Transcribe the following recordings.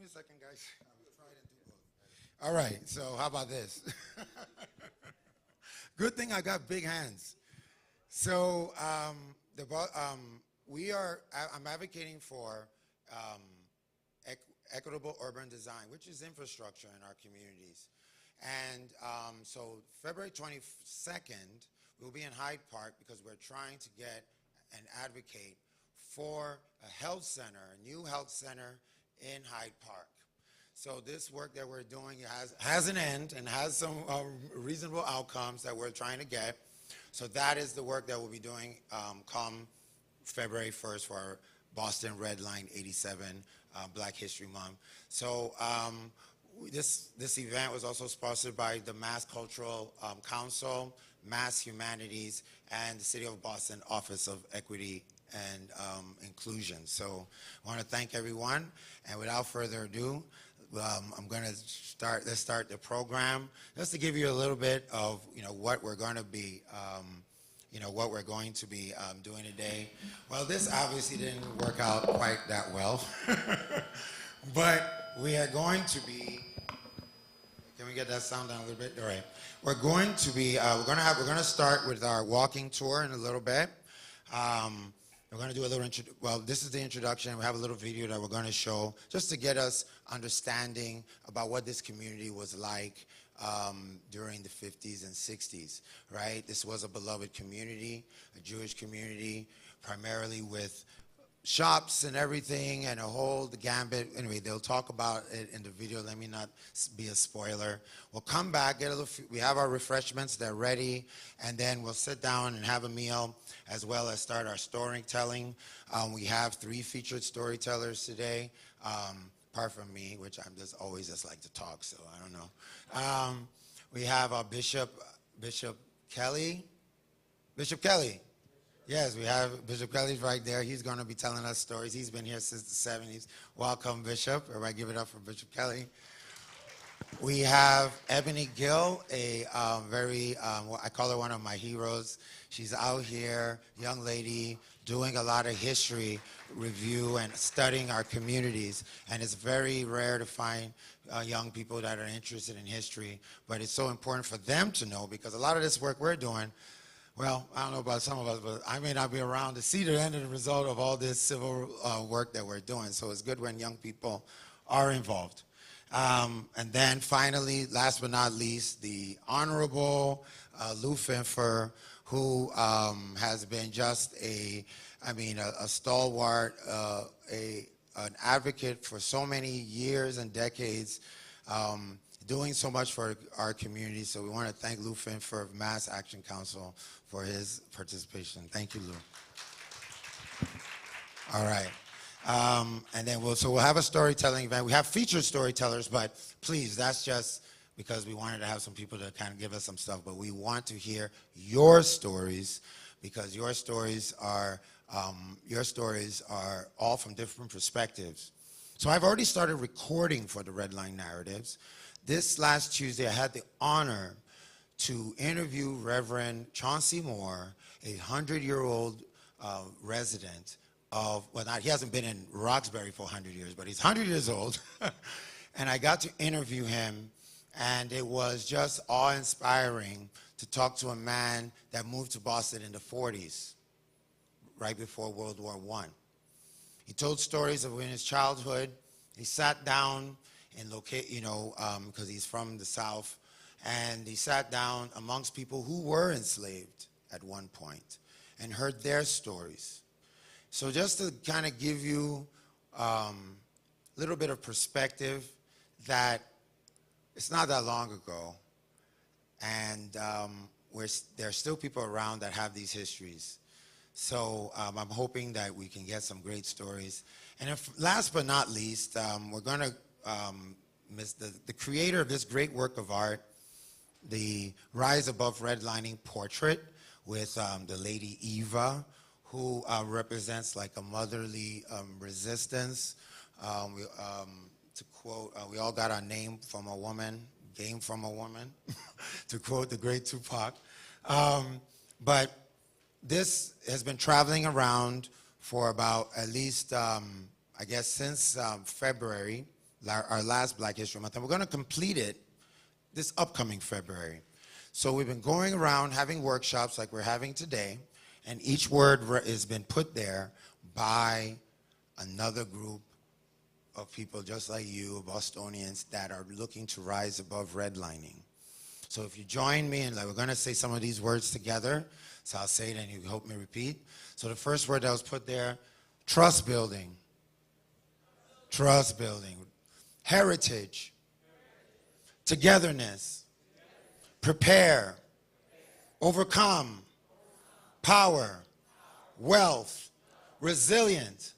me a second, guys. I'll try and do both. All right, so how about this? Good thing I got big hands. So I'm advocating for equitable urban design, which is infrastructure in our communities. And so February 22nd, we'll be in Hyde Park because we're trying to get and advocate for a health center, a new health center in Hyde Park. So this work that we're doing has an end and has some reasonable outcomes that we're trying to get. So that is the work that we'll be doing come February 1st for our Boston Red Line 87 Black History Month. So this event was also sponsored by the Mass Cultural Council, Mass Humanities, and the City of Boston Office of Equity and Inclusion. So I want to thank everyone, and without further ado, I'm going to let's start the program, just to give you a little bit of, what we're going to be, doing today. Well, this obviously didn't work out quite that well, but we are going to be, can we get that sound down a little bit? All right. We're going to be, we're going to start with our walking tour in a little bit. We're going to do a little, this is the introduction. We have a little video that we're going to show just to get us understanding about what this community was like during the 50s and 60s, right? This was a beloved community, a Jewish community, primarily with shops and everything and the gambit. Anyway, they'll talk about it in the video. Let me not be a spoiler. We'll come back, we have our refreshments, they're ready, and then we'll sit down and have a meal, as well as start our storytelling. We have 3 featured storytellers today, apart from me, which I'm always like to talk, so I don't know. We have our Bishop Kelly. Bishop Kelly. Yes, we have Bishop Kelly's right there. He's going to be telling us stories. He's been here since the 70s. Welcome, Bishop. Everybody give it up for Bishop Kelly. We have Ebony Gill, a I call her one of my heroes. She's out here, young lady, doing a lot of history review and studying our communities. And it's very rare to find young people that are interested in history. But it's so important for them to know, because a lot of this work we're doing, well, I don't know about some of us, but I may not be around to see the end of the result of all this civil work that we're doing. So it's good when young people are involved. And then finally, last but not least, the Honorable Lou Finfer, who has been just a stalwart, an advocate for so many years and decades, doing so much for our community. So we want to thank Lou Finfer of Mass Action Council for his participation. Thank you, Lou. All right. And then we'll have a storytelling event. We have featured storytellers, but please, that's just because we wanted to have some people to kind of give us some stuff. But we want to hear your stories, because your stories are all from different perspectives. So I've already started recording for the Red Line Narratives. This last Tuesday, I had the honor to interview Reverend Chauncey Moore, a 100-year-old resident of, he hasn't been in Roxbury for 100 years, but he's 100 years old. And I got to interview him, and it was just awe-inspiring to talk to a man that moved to Boston in the 40s, right before World War I. He told stories of in his childhood. He sat down because he's from the South, and he sat down amongst people who were enslaved at one point and heard their stories. So just to kind of give you a little bit of perspective, that it's not that long ago, and there are still people around that have these histories. So I'm hoping that we can get some great stories. And last but not least, we're going to miss the creator of this great work of art, the Rise Above Redlining portrait with the Lady Eva, who represents like a motherly resistance. To quote, we all got our name from a woman, game from a woman, to quote the great Tupac. But this has been traveling around for about at least, I guess, since February our last Black History Month, and we're going to complete it this upcoming February. So we've been going around having workshops like we're having today, and each word has been put there by another group of people just like you, Bostonians, that are looking to rise above redlining. So if you join me, and we're going to say some of these words together, so I'll say it and you help me repeat. So the first word that was put there, trust building. Trust building. Heritage. Togetherness. Prepare. Overcome. Power. Wealth. Resilient.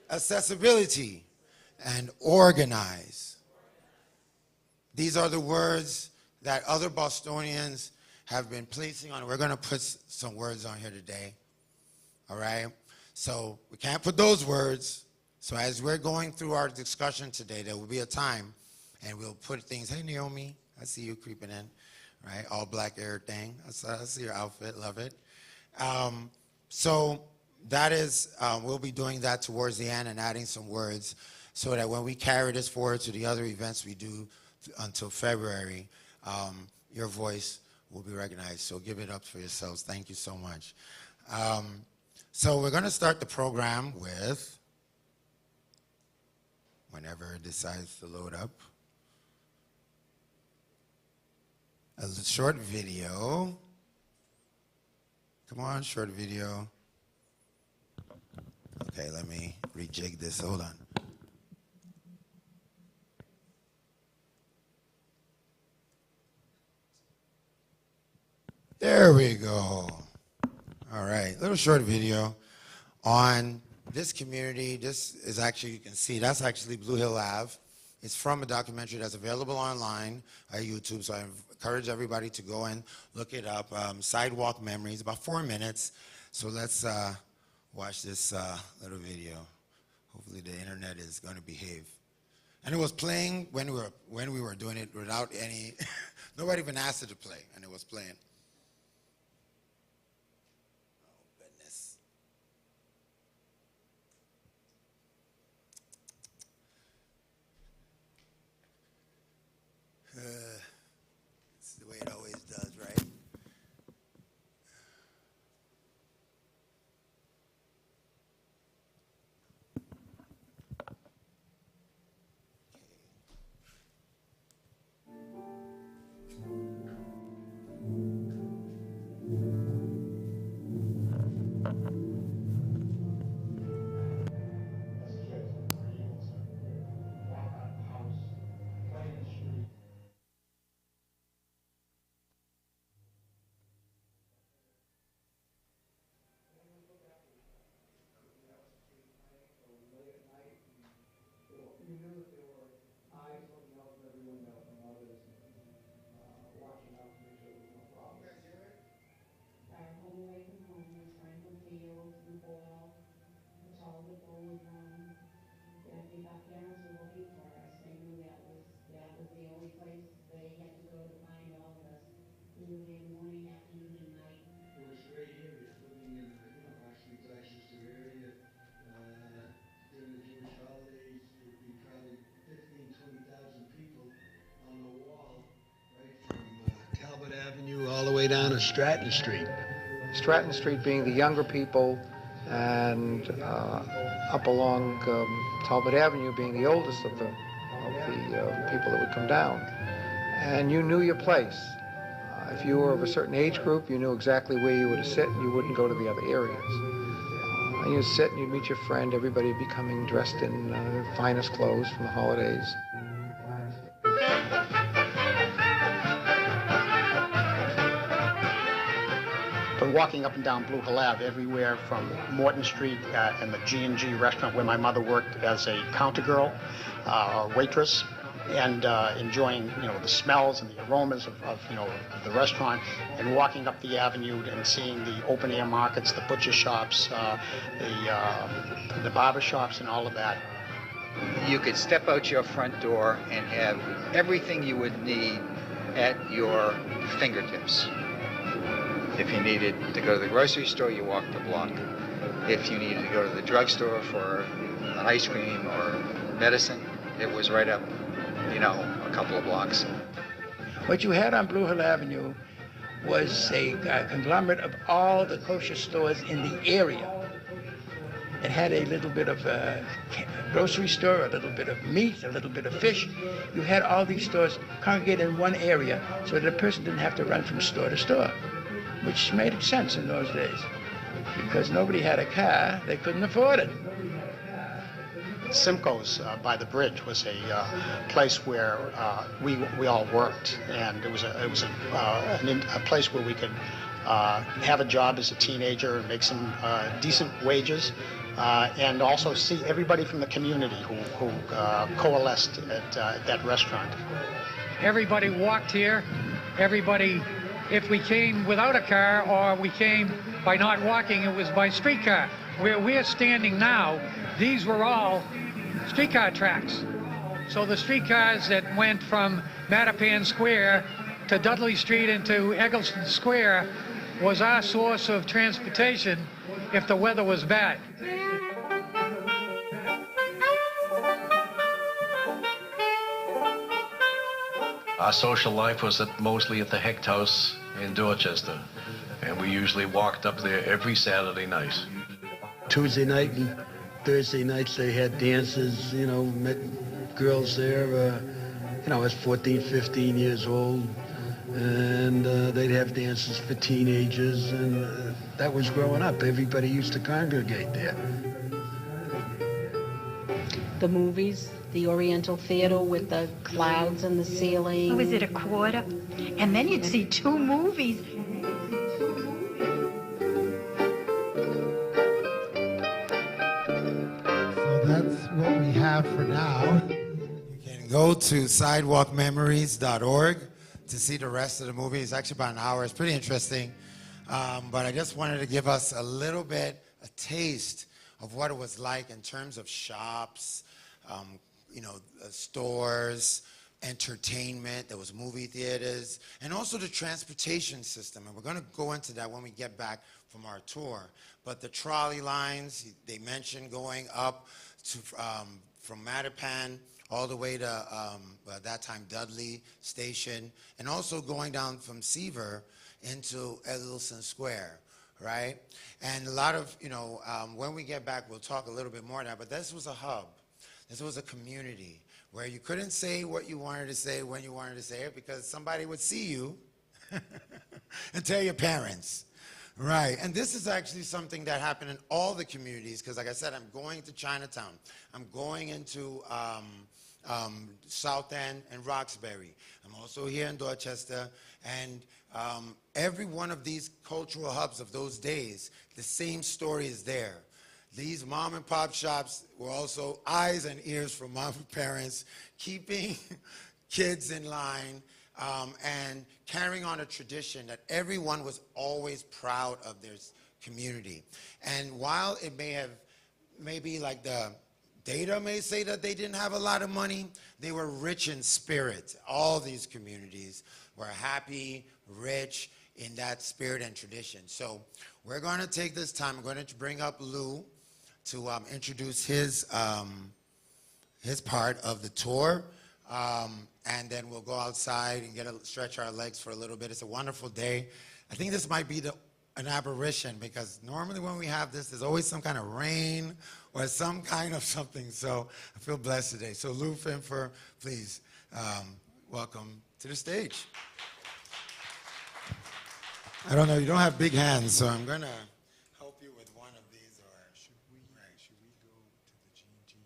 Accessibility. And organize. These are the words that other Bostonians have been placing on. We're going to put some words on here today. All right? So we can't put those words. So as we're going through our discussion today, there will be a time, and we'll put things. Hey, Naomi, I see you creeping in, right? All black everything. I see your outfit. Love it. So that is, we'll be doing that towards the end and adding some words so that when we carry this forward to the other events we do until February, your voice will be recognized. So give it up for yourselves. Thank you so much. So we're going to start the program with, whenever it decides to load up, a short video. Come on, short video. Okay, let me rejig this. Hold on. There we go. All right, little short video on this community. This is actually, you can see, that's actually Blue Hill Ave. It's from a documentary that's available online at YouTube, so I encourage everybody to go and look it up. Sidewalk Memories, about 4 minutes. So let's watch this little video. Hopefully the internet is going to behave. And it was playing when we were doing it without any, nobody even asked it to play, and it was playing. It's the way it always does, right? You knew that there were eyes looking out from every window from others, watching out to make sure there was no problem. You guys hear it? Our home away from home was Franklin Field, the Boyle, the Talbot Bowling Room. I think our parents were looking for us. They knew that was the only place they had to go to find all of us. We were there morning, afternoon, and night. It was great areas, living in, Oxley, Gloucester area, during the Jewish holidays, there'd be probably 15,000 to 20,000 people on the wall, right from Talbot Avenue all the way down to Stratton Street. Stratton Street being the younger people, and up along Talbot Avenue being the oldest of the people that would come down. And you knew your place. If you were of a certain age group, you knew exactly where you were to sit, and you wouldn't go to the other areas. And you'd sit and you'd meet your friend. Everybody would be coming dressed in their finest clothes from the holidays. But walking up and down Blue Hill Ave, everywhere from Morton Street and the G&G restaurant where my mother worked as a counter girl or waitress, and enjoying, the smells and the aromas of the restaurant, and walking up the avenue and seeing the open air markets, the butcher shops, the barber shops, and all of that. You could step out your front door and have everything you would need at your fingertips. If you needed to go to the grocery store, you walked the block. If you needed to go to the drugstore for ice cream or medicine, It was right up, a couple of blocks. What you had on Blue Hill Avenue was a conglomerate of all the kosher stores in the area. It had a little bit of a grocery store, a little bit of meat, a little bit of fish. You had all these stores congregated in one area so that a person didn't have to run from store to store, which made sense in those days. Because nobody had a car, they couldn't afford it. Simcoe's by the bridge was a place where we all worked, and it was a place where we could have a job as a teenager and make some decent wages, and also see everybody from the community who coalesced at that restaurant. Everybody walked here. Everybody, if we came without a car or we came by not walking, it was by streetcar. Where we're standing now, these were all streetcar tracks. So the streetcars that went from Mattapan Square to Dudley Street into Eggleston Square was our source of transportation if the weather was bad. Our social life was mostly at the Hecht House in Dorchester, and we usually walked up there every Saturday night. Tuesday night and Thursday nights they had dances, met girls there, I was 14, 15 years old, and they'd have dances for teenagers, and that was growing up. Everybody used to congregate there. The movies, the Oriental Theater with the clouds in the ceiling. Was it a quarter? And then you'd see 2 movies. So that's what we have for now. You can go to sidewalkmemories.org to see the rest of the movie. It's actually about an hour. It's pretty interesting. But I just wanted to give us a little bit, a taste of what it was like in terms of shops, stores, entertainment. There was movie theaters, and also the transportation system. And we're going to go into that when we get back from our tour. But the trolley lines, they mentioned going up to from Mattapan all the way to, at that time, Dudley Station, and also going down from Seaver into Eggleston Square, right? And a lot of, when we get back, we'll talk a little bit more of that, but this was a hub. This was a community where you couldn't say what you wanted to say when you wanted to say it because somebody would see you and tell your parents. Right, and this is actually something that happened in all the communities because, like I said, I'm going to Chinatown. I'm going into South End and Roxbury. I'm also here in Dorchester, and every one of these cultural hubs of those days, the same story is there. These mom and pop shops were also eyes and ears for mom and parents, keeping kids in line, and carrying on a tradition that everyone was always proud of their community. And while it maybe like the data may say that they didn't have a lot of money, they were rich in spirit. All these communities were happy, rich in that spirit and tradition. So we're going to take this time. I'm going to bring up Lou to introduce his part of the tour. And then we'll go outside and stretch our legs for a little bit. It's a wonderful day. I think this might be an aberration because normally when we have this, there's always some kind of rain or some kind of something. So I feel blessed today. So Lou Finfer, please welcome to the stage. I don't know, you don't have big hands, so I'm going to help you with one of these. Or should we go to the G&G in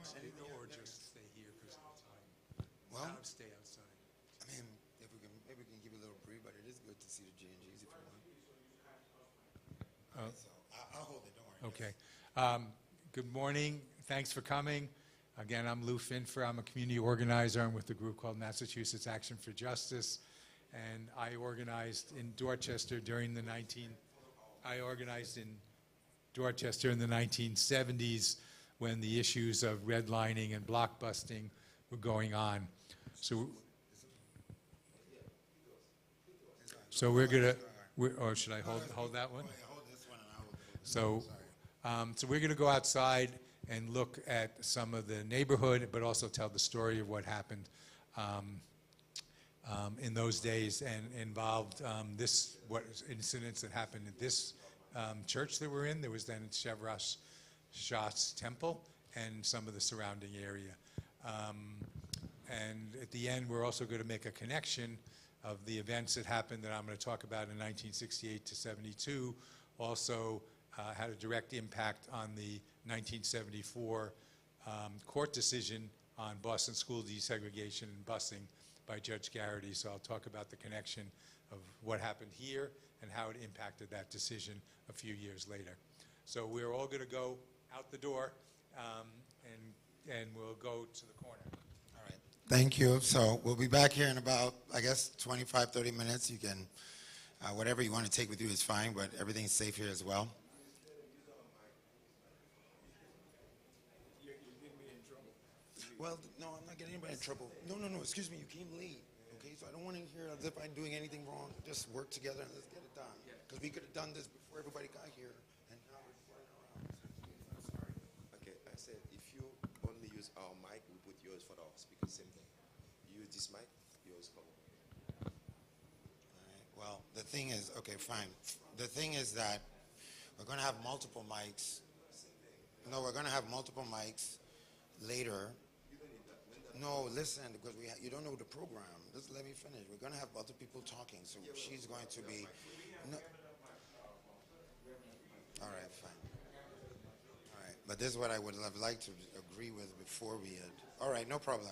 front or just stay here because of the time? Well, stay outside. I mean, maybe we can give you a little breathe, but it is good to see the G&Gs if you want. So I'll hold it, don't worry. Okay. Good morning. Thanks for coming. Again, I'm Lou Finfer. I'm a community organizer. I'm with a group called Massachusetts Action for Justice. And I organized in Dorchester during the 1970s when the issues of redlining and blockbusting were going on. So we're gonna, or should I hold that one? So we're gonna go outside and look at some of the neighborhood, but also tell the story of what happened in those days, and involved incidents that happened at this church that we're in. There was then Chevrosh Shah's Temple and some of the surrounding area. And at the end, we're also going to make a connection of the events that happened that I'm going to talk about in 1968 to 72, also had a direct impact on the 1974 court decision on Boston school desegregation and busing by Judge Garrity. So I'll talk about the connection of what happened here and how it impacted that decision a few years later. So we're all going to go out the door, and we'll go to the corner. All right. Thank you. So we'll be back here in about, I guess, 25, 30 minutes. You can, whatever you want to take with you is fine, but everything's safe here as well. Well, no, I'm not getting anybody in trouble. No, excuse me, you came late, okay? So I don't want to hear as if I'm doing anything wrong. Just work together and let's get it done. Because we could have done this before everybody got here, and now we're running around. I'm sorry. Okay, I said if you only use our mic, we put yours for the speaker, same thing. You use this mic, yours come. All right, well, the thing is, okay, fine. The thing is that we're going to have multiple mics. No, we're going to have multiple mics later. No, listen, because you don't know the program. Just let me finish. We're going to have other people talking, so she's going to be... No. All right, fine. All right, but this is what I would have liked to agree with before we had... All right, no problem.